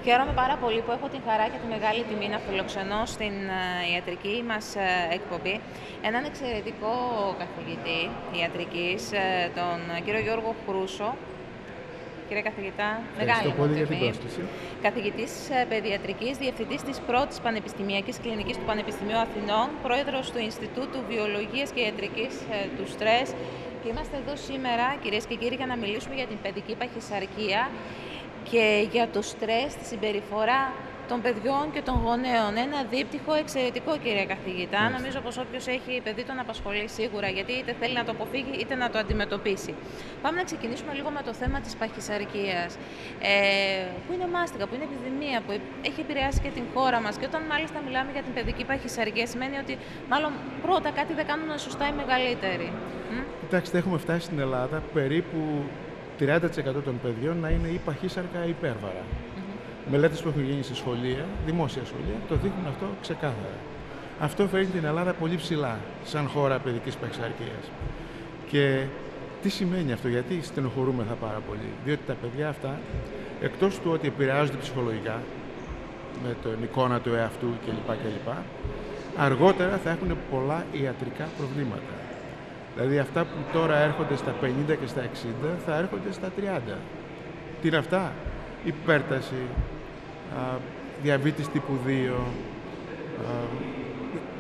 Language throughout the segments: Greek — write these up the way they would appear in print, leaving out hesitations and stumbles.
Χαίρομαι πάρα πολύ που έχω την χαρά και τη μεγάλη τιμή να φιλοξενώ στην ιατρική μας εκπομπή έναν εξαιρετικό καθηγητή ιατρικής, τον κύριο Γιώργο Χρούσο. Κύριε καθηγητά, μεγάλη μου τιμή. Καθηγητής παιδιατρικής, διευθυντής της πρώτης πανεπιστημιακής κλινικής του Πανεπιστημίου Αθηνών, πρόεδρος του Ινστιτούτου Βιολογίας και Ιατρικής του Στρες. Και είμαστε εδώ σήμερα, κυρίες και κύριοι, για να μιλήσουμε για την παιδική παχυσαρκία και για το στρες, τη συμπεριφορά των παιδιών και των γονέων. Ένα δίπτυχο εξαιρετικό, κύριε καθηγητά. Νομίζω πως όποιος έχει παιδί τον απασχολεί σίγουρα, γιατί είτε θέλει να το αποφύγει είτε να το αντιμετωπίσει. Πάμε να ξεκινήσουμε λίγο με το θέμα της παχυσαρκίας, που είναι μάστιγα, που είναι επιδημία, που έχει επηρεάσει και την χώρα μας. Και όταν μάλιστα μιλάμε για την παιδική παχυσαρκία, σημαίνει ότι μάλλον πρώτα κάτι δεν κάνουν σωστά οι μεγαλύτεροι. Κοιτάξτε, έχουμε φτάσει στην Ελλάδα περίπου 30% των παιδιών να είναι ή παχύσαρκα ή υπέρβαρα. Μελέτες που έχουν γίνει σε σχολεία, δημόσια σχολεία, το δείχνουν αυτό ξεκάθαρα. Αυτό φέρνει την Ελλάδα πολύ ψηλά, σαν χώρα παιδικής παχυσαρκίας. Και τι σημαίνει αυτό, γιατί στενοχωρούμεθα πάρα πολύ? Διότι τα παιδιά αυτά, εκτός του ότι επηρεάζονται ψυχολογικά, με την εικόνα του εαυτού κλπ. Αργότερα θα έχουν πολλά ιατρικά προβλήματα. Δηλαδή αυτά που τώρα έρχονται στα 50 και στα 60 θα έρχονται στα 30. Τι είναι αυτά? Υπέρταση, διαβήτης τύπου 2,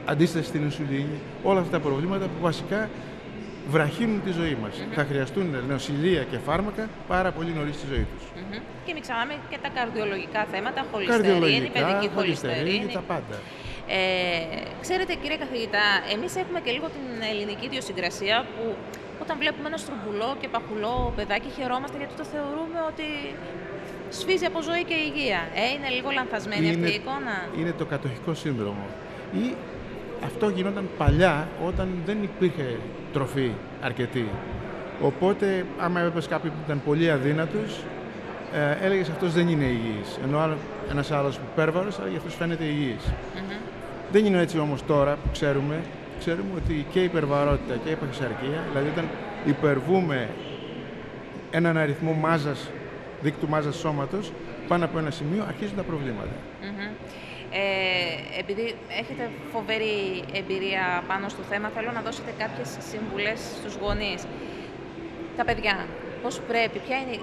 αντίσταση στην ινσουλίνη, όλα αυτά τα προβλήματα που βασικά βραχύνουν τη ζωή μας. Θα χρειαστούν νοσηλεία και φάρμακα πάρα πολύ νωρίς στη ζωή τους. Και μην ξεχνάμε και τα καρδιολογικά θέματα, χολυστερίνη, παιδική χολυστερίνη, τα πάντα. Ξέρετε, κύριε καθηγητά, εμείς έχουμε και λίγο την ελληνική ιδιοσυγκρασία που όταν βλέπουμε ένα στρουμπουλό και παχουλό παιδάκι χαιρόμαστε, γιατί το θεωρούμε ότι σφίζει από ζωή και υγεία. Είναι λίγο λανθασμένη αυτή η εικόνα. Είναι το κατοχικό σύνδρομο. Ή αυτό γινόταν παλιά όταν δεν υπήρχε τροφή αρκετή. Οπότε, άμα έβλεπες κάποιον που ήταν πολύ αδύνατος, έλεγες αυτός δεν είναι υγιής. Ενώ ένας άλλος υπέρβαρος, για αυτός φαίνεται υγιής. Δεν είναι έτσι όμως τώρα που ξέρουμε ότι και η υπερβαρότητα και η παχυσαρκία, δηλαδή όταν υπερβούμε έναν αριθμό μάζας, δίκτυου μάζας σώματος, πάνω από ένα σημείο αρχίζουν τα προβλήματα. Επειδή έχετε φοβερή εμπειρία πάνω στο θέμα, θέλω να δώσετε κάποιες συμβουλές στους γονείς. Τα παιδιά, πώς πρέπει, ποια είναι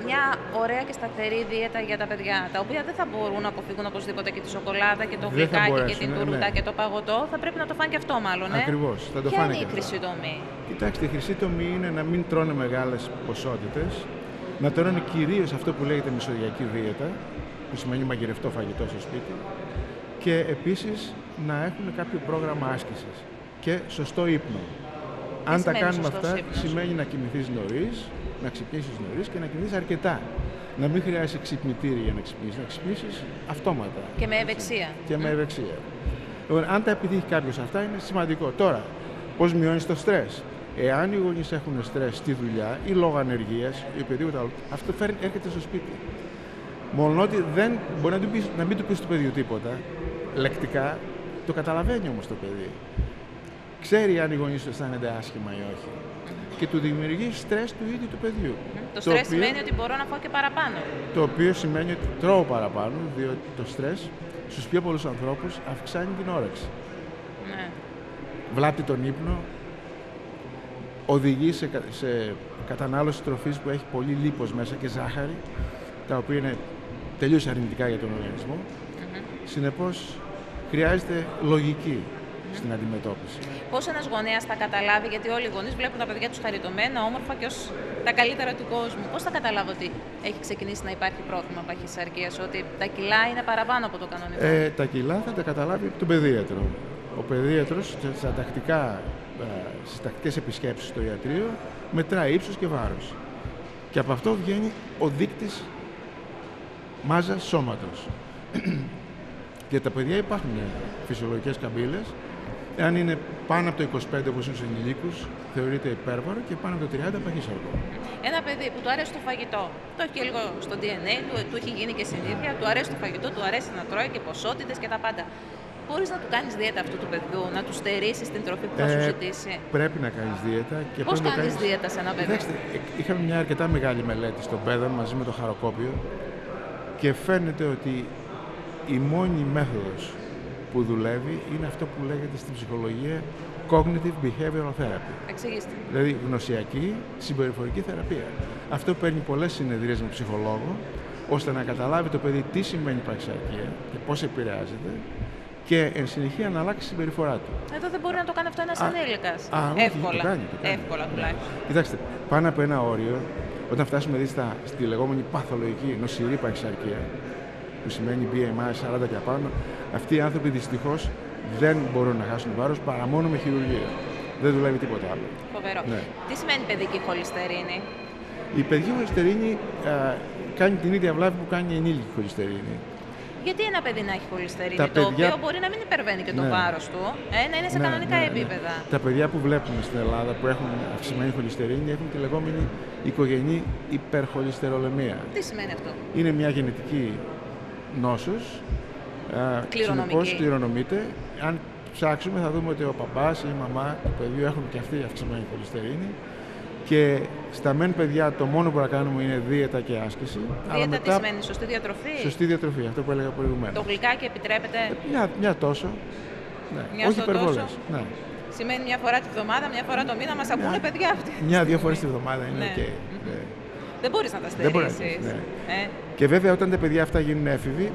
μια ωραία και σταθερή δίαιτα για τα παιδιά, τα οποία δεν θα μπορούν να αποφύγουν οπωσδήποτε και τη σοκολάτα και το γλυκάκι και την τούρτα και το παγωτό, θα πρέπει να το φάνε και αυτό μάλλον. Ακριβώς, θα το ποια φάνε. Είναι η χρυσή τομή? Κοιτάξτε, η χρυσή τομή είναι να μην τρώνε μεγάλες ποσότητες, να τρώνε κυρίως αυτό που λέγεται μεσογειακή δίαιτα, που σημαίνει μαγειρευτό φαγητό στο σπίτι, και επίσης να έχουν κάποιο πρόγραμμα άσκησης και σωστό ύπνο. Αν τα κάνουμε αυτά, σημαίνει να κοιμηθείς νωρίς, να ξυπνήσεις νωρίς και να κοιμηθείς αρκετά. Να μην χρειάζεται ξυπνητήρι για να ξυπνήσεις, να ξυπνήσεις αυτόματα. Και με ευεξία. Και με ευεξία. Λοιπόν, αν τα επιτύχει κάποιος αυτά, είναι σημαντικό. Τώρα, πώς μειώνεις το στρες? Εάν οι γονείς έχουν στρες στη δουλειά ή λόγω ανεργίας ή οτιδήποτε άλλο, αυτό έρχεται στο σπίτι. Μολονότι δεν μπορεί να μην του πεις του παιδιού τίποτα, λεκτικά, το καταλαβαίνει όμως το παιδί. Ξέρει αν οι γονείς του αισθάνονται άσχημα ή όχι. Και του δημιουργεί στρες του ίδιου του παιδιού. Το στρες σημαίνει ότι μπορώ να φάω και παραπάνω. Το οποίο σημαίνει ότι τρώω παραπάνω, διότι το στρες στους πιο πολλούς ανθρώπους αυξάνει την όρεξη. Βλάπτει τον ύπνο, οδηγεί σε κατανάλωση τροφής που έχει πολύ λίπος μέσα και ζάχαρη, τα οποία είναι τελείως αρνητικά για τον οργανισμό. Συνεπώς, χρειάζεται λογική στην αντιμετώπιση. Πώς ένας γονέας θα καταλάβει, γιατί όλοι οι γονείς βλέπουν τα παιδιά τους χαριτωμένα, όμορφα και ως τα καλύτερα του κόσμου. Πώς θα καταλάβω ότι έχει ξεκινήσει να υπάρχει πρόβλημα παχυσαρκίας, ότι τα κιλά είναι παραπάνω από το κανονικό? Τα κιλά θα τα καταλάβει τον παιδίατρο. Ο παιδίατρος στις τακτικές επισκέψεις στο ιατρείο μετράει ύψος και βάρος. Και από αυτό βγαίνει ο δείκτης μάζας σώματος. Για τα παιδιά υπάρχουν φυσιολογικές καμπύλες. Εάν είναι πάνω από το 25 όπως είναι στους ενηλίκους, θεωρείται υπέρβαρο, και πάνω από το 30 παχύσαρκο. Ένα παιδί που του αρέσει το φαγητό, το έχει και λίγο στο DNA, του έχει γίνει και συνήθεια, του αρέσει το φαγητό, του αρέσει να τρώει και ποσότητες και τα πάντα. Μπορείς να του κάνεις δίαιτα αυτού του παιδιού, να του στερήσεις την τροφή που θα σου ζητήσει? Πρέπει να κάνεις δίαιτα. Πώς κάνεις δίαιτα σε ένα παιδί? Κοιτάξτε, είχαμε μια αρκετά μεγάλη μελέτη στον Πέδαν μαζί με το Χαροκόπιο Και φαίνεται ότι η μόνη μέθοδος που δουλεύει είναι αυτό που λέγεται στην ψυχολογία Cognitive Behavioral Therapy. Εξηγήστε. Δηλαδή γνωσιακή συμπεριφορική θεραπεία. Αυτό παίρνει πολλές συνεδρίες με ψυχολόγο, ώστε να καταλάβει το παιδί τι σημαίνει παχυσαρκία και πώς επηρεάζεται και εν συνεχεία να αλλάξει τη συμπεριφορά του. Εδώ δεν μπορεί να το κάνει αυτό ένας ενήλικας. Εύκολα. Το κάνει. Εύκολα τουλάχιστον. Κοιτάξτε, πάνω από ένα όριο, όταν φτάσουμε στη λεγόμενη παθολογική νοσηρή παχυσαρκία, που σημαίνει BMI 40 και απάνω, αυτοί οι άνθρωποι δυστυχώς δεν μπορούν να χάσουν βάρος παρά μόνο με χειρουργία. Δεν δουλεύει τίποτα άλλο. Φοβερό. Ναι. Τι σημαίνει παιδική χολυστερίνη? Η παιδική χολυστερίνη κάνει την ίδια βλάβη που κάνει η ενήλικη χολυστερίνη. Γιατί ένα παιδί να έχει χολυστερίνη, Τα το παιδιά... οποίο μπορεί να μην υπερβαίνει και το βάρος του, να είναι σε κανονικά επίπεδα. Τα παιδιά που βλέπουμε στην Ελλάδα που έχουν αυξημένη χολυστερίνη έχουν τη λεγόμενη οικογενή υπερχολυστερολεμία. Τι σημαίνει αυτό? Είναι μια γενετική νόσος. Κληρονομική. Κληρονομείται. Αν ψάξουμε θα δούμε ότι ο παπάς ή η μαμά του παιδιού έχουν και αυτοί αυξημένη χολυστερίνη. Και στα μεν παιδιά το μόνο που να κάνουμε είναι δίαιτα και άσκηση. Δίαιτα μετά... τι σημαίνει, σωστή διατροφή? Σωστή διατροφή, αυτό που έλεγα προηγουμένως. Το γλυκάκι επιτρέπεται? Μια τόσο. Ναι. Όχι υπερβολές. Ναι. Σημαίνει μια φορά τη βδομάδα, μια φορά το μήνα, μας ακούνε παιδιά αυτοί. Μια-δύο φορές τη βδομάδα είναι οκ. Ναι. Δεν μπορείς να τα στερήσεις. Ναι. Και βέβαια όταν τα παιδιά αυτά γίνουν έφηβοι,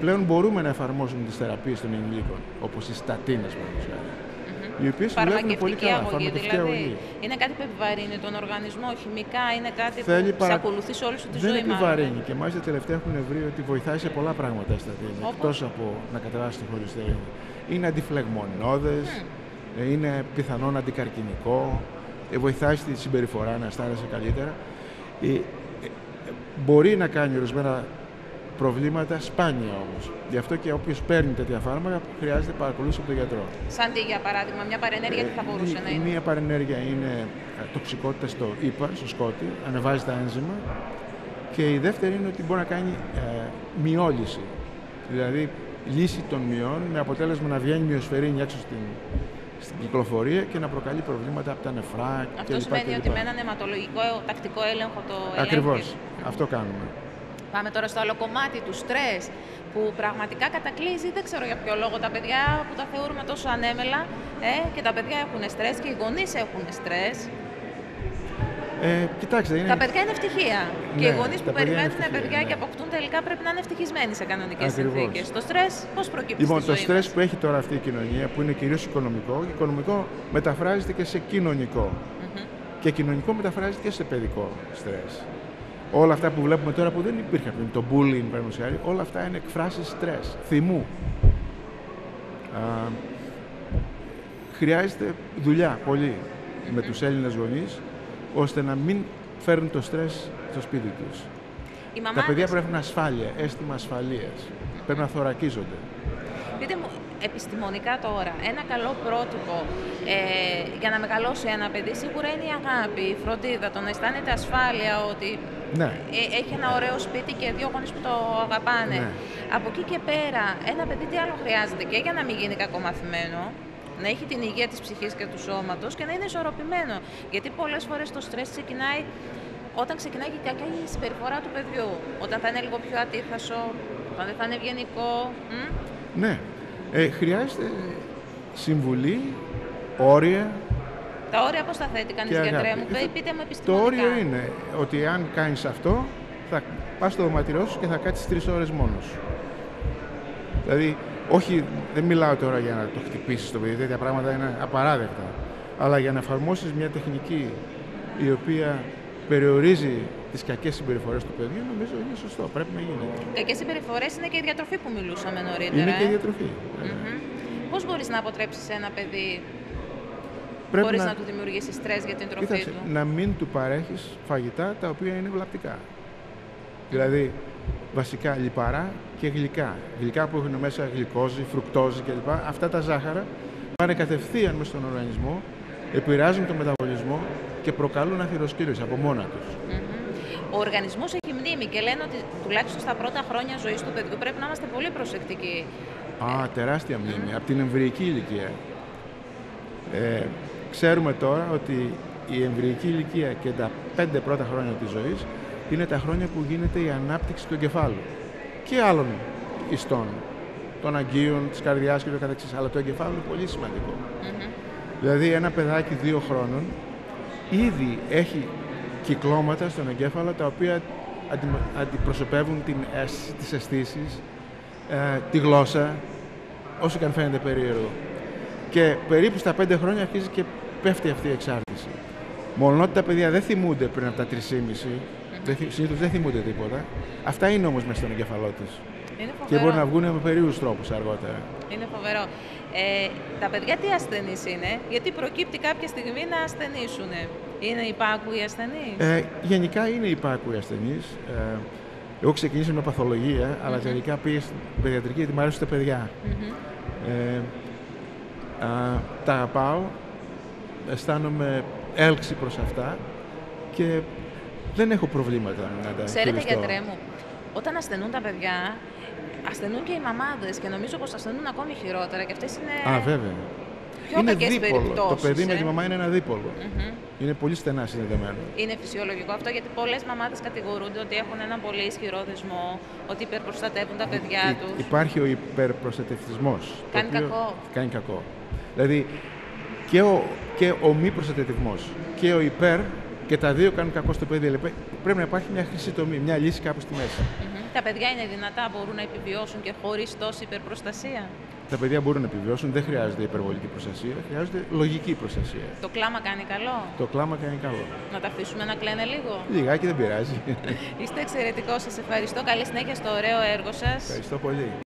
πλέον μπορούμε να εφαρμόσουμε τις θεραπείες των ενηλίκων, όπως οι στατίνες, οι οποίες δουλεύουν πολύ καλά. Φαρμακευτική αγωγή. Είναι κάτι που επιβαρύνει τον οργανισμό, χημικά, είναι κάτι που σε ακολουθεί σε όλη σου τη ζωή. Δεν επιβαρύνει και μάλιστα τελευταία έχουν βρει ότι βοηθάει σε πολλά πράγματα η στατίνη, εκτός από να κατεβάσει τη χολυστερίνη. Είναι αντιφλεγμονώδες, είναι πιθανόν αντικαρκινικό, βοηθάει στη συμπεριφορά να αισθάνεσαι καλύτερα. Μπορεί να κάνει ορισμένα προβλήματα, σπάνια όμως. Γι' αυτό και όποιος παίρνει τέτοια φάρμακα χρειάζεται παρακολούθηση από τον γιατρό. Σαν τι, για παράδειγμα, μια παρενέργεια τι θα μπορούσε να είναι? Μια παρενέργεια είναι τοξικότητα στο ύπαρ, στο σκότι, ανεβάζει τα ένζημα. Και η δεύτερη είναι ότι μπορεί να κάνει μειόλυση. Δηλαδή λύση των μειών με αποτέλεσμα να βγαίνει μυοσφαιρίνη έξω στην κυκλοφορία και να προκαλεί προβλήματα από τα νεφρά. Αυτό σημαίνει ότι με έναν αιματολογικό τακτικό έλεγχο το ελέγχει. Ακριβώς. Αυτό κάνουμε. Πάμε τώρα στο άλλο κομμάτι του στρες, που πραγματικά κατακλείζει, δεν ξέρω για ποιο λόγο, τα παιδιά που τα θεωρούμε τόσο ανέμελα, και τα παιδιά έχουν στρες και οι γονείς έχουν στρες. Κοιτάξτε, τα παιδιά είναι ευτυχία. Ναι, και οι γονείς που περιμένουν παιδιά και αποκτούν τελικά πρέπει να είναι ευτυχισμένοι σε κανονικές συνθήκες. Το στρες πώς προκύπτει? Λοιπόν, στη ζωή το στρες μας? που έχει τώρα αυτή η κοινωνία, που είναι κυρίως οικονομικό, οικονομικό μεταφράζεται και σε κοινωνικό. Και κοινωνικό μεταφράζεται και σε παιδικό στρες. Όλα αυτά που βλέπουμε τώρα που δεν υπήρχαν πριν, το bullying, όλα αυτά είναι εκφράσεις στρες, θυμού. Χρειάζεται δουλειά πολύ με τους Έλληνες γονείς, ώστε να μην φέρουν το στρες στο σπίτι τους. Τα παιδιά πρέπει να έχουν ασφάλεια, αίσθημα ασφαλείας. Πρέπει να θωρακίζονται. Πείτε μου, επιστημονικά τώρα, ένα καλό πρότυπο για να μεγαλώσει ένα παιδί σίγουρα είναι η αγάπη, η φροντίδα, το να αισθάνεται ασφάλεια ότι έχει ένα ωραίο σπίτι και δύο γονείς που το αγαπάνε. Ναι. Από εκεί και πέρα, ένα παιδί τι άλλο χρειάζεται και για να μην γίνει κακομαθημένο, να έχει την υγεία της ψυχής και του σώματος και να είναι ισορροπημένο. Γιατί πολλές φορές το στρες ξεκινάει όταν ξεκινάει και κακιά η συμπεριφορά του παιδιού. Όταν θα είναι λίγο πιο ατίθασο, όταν δεν θα είναι ευγενικό. Ναι. Χρειάζεται συμβουλή, όρια. Τα όρια πώς τα θέτει κανείς, γιατρέ μου? Πείτε μου επιστημονικά. Το όριο είναι ότι αν κάνεις αυτό, θα πας στο δωμάτιό σου και θα κάτσεις 3 ώρες μόνος σου. Δηλαδή, όχι, δεν μιλάω τώρα για να το χτυπήσεις το παιδί, τέτοια πράγματα είναι απαράδεκτα. Αλλά για να εφαρμόσεις μια τεχνική η οποία περιορίζει τις κακές συμπεριφορές του παιδιού, νομίζω είναι σωστό. Πρέπει να γίνεται. Κακές συμπεριφορές είναι και η διατροφή που μιλούσαμε νωρίτερα. Είναι και η διατροφή. Πώς μπορείς να αποτρέψεις ένα παιδί χωρίς να του δημιουργήσεις στρες για την τροφή του? Να μην του παρέχεις φαγητά τα οποία είναι βλαπτικά. Δηλαδή, βασικά λιπαρά και γλυκά. Γλυκά που έχουν μέσα γλυκόζη, φρουκτόζη κλπ. Αυτά τα ζάχαρα πάνε κατευθείαν μέσα στον οργανισμό, επηρεάζουν τον μεταβολισμό και προκαλούν αθυροσκλήρωση από μόνα τους. Ο οργανισμός έχει μνήμη και λένε ότι τουλάχιστον στα πρώτα χρόνια ζωής του παιδιού πρέπει να είμαστε πολύ προσεκτικοί. Τεράστια μνήμη, από την εμβρυϊκή ηλικία. Ξέρουμε τώρα ότι η εμβρυϊκή ηλικία και τα 5 πρώτα χρόνια της ζωής είναι τα χρόνια που γίνεται η ανάπτυξη του εγκεφάλου. και άλλων ιστών, των αγκίων, της καρδιάς και το καθεξής. Αλλά το εγκεφάλου είναι πολύ σημαντικό. Δηλαδή ένα παιδάκι 2 χρόνων ήδη έχει κυκλώματα στον εγκέφαλο τα οποία αντιπροσωπεύουν τις αισθήσεις, τη γλώσσα, όσο και αν φαίνεται περίεργο. Και περίπου στα 5 χρόνια αρχίζει και πέφτει αυτή η εξάρτηση. Μόνο ότι τα παιδιά δεν θυμούνται πριν από τα 3,5, συνήθως δεν θυμούνται τίποτα. Αυτά είναι όμως μέσα στον εγκεφαλό τους. Και μπορεί να βγουν με περίεργους τρόπους αργότερα. Είναι φοβερό. Τα παιδιά τι ασθενείς είναι, γιατί προκύπτει κάποια στιγμή να ασθενήσουν. Είναι υπάκουοι ασθενείς? Γενικά είναι υπάκουοι ασθενείς. Εγώ ξεκίνησα με παθολογία, αλλά τελικά πήγα στην παιδιατρική γιατί μου αρέσουν τα παιδιά. Τα αγαπάω, αισθάνομαι έλξη προς αυτά και δεν έχω προβλήματα να τα χειριστώ. Ξέρετε, γιατρέ μου, όταν ασθενούν τα παιδιά, ασθενούν και οι μαμάδες και νομίζω πως ασθενούν ακόμη χειρότερα και αυτές είναι βέβαια. πιο κακές περιπτώσεις. Το παιδί με τη μαμά είναι ένα δίπολο. Είναι πολύ στενά συνδεδεμένο. Είναι φυσιολογικό αυτό, γιατί πολλές μαμάδες κατηγορούνται ότι έχουν έναν πολύ ισχυρό δεσμό, ότι υπερπροστατεύουν τα παιδιά τους. Υπάρχει ο υπερπροστατευτισμός. Κάνει κακό. Κάνει κακό. Δηλαδή και ο μη προστατευτισμός και ο υπέρ, και τα δύο κάνουν κακό στο παιδί. Πρέπει να υπάρχει μια χρυσή τομή, μια λύση κάπου στη μέση. Τα παιδιά είναι δυνατά, μπορούν να επιβιώσουν και χωρίς τόση υπερπροστασία? Τα παιδιά μπορούν να επιβιώσουν, δεν χρειάζεται υπερβολική προστασία, χρειάζεται λογική προστασία. Το κλάμα κάνει καλό? Το κλάμα κάνει καλό. Να τα αφήσουμε να κλαίνε λίγο? Λιγάκι, δεν πειράζει. Είστε εξαιρετικός, σας ευχαριστώ. Καλή συνέχεια στο ωραίο έργο σας. Ευχαριστώ πολύ.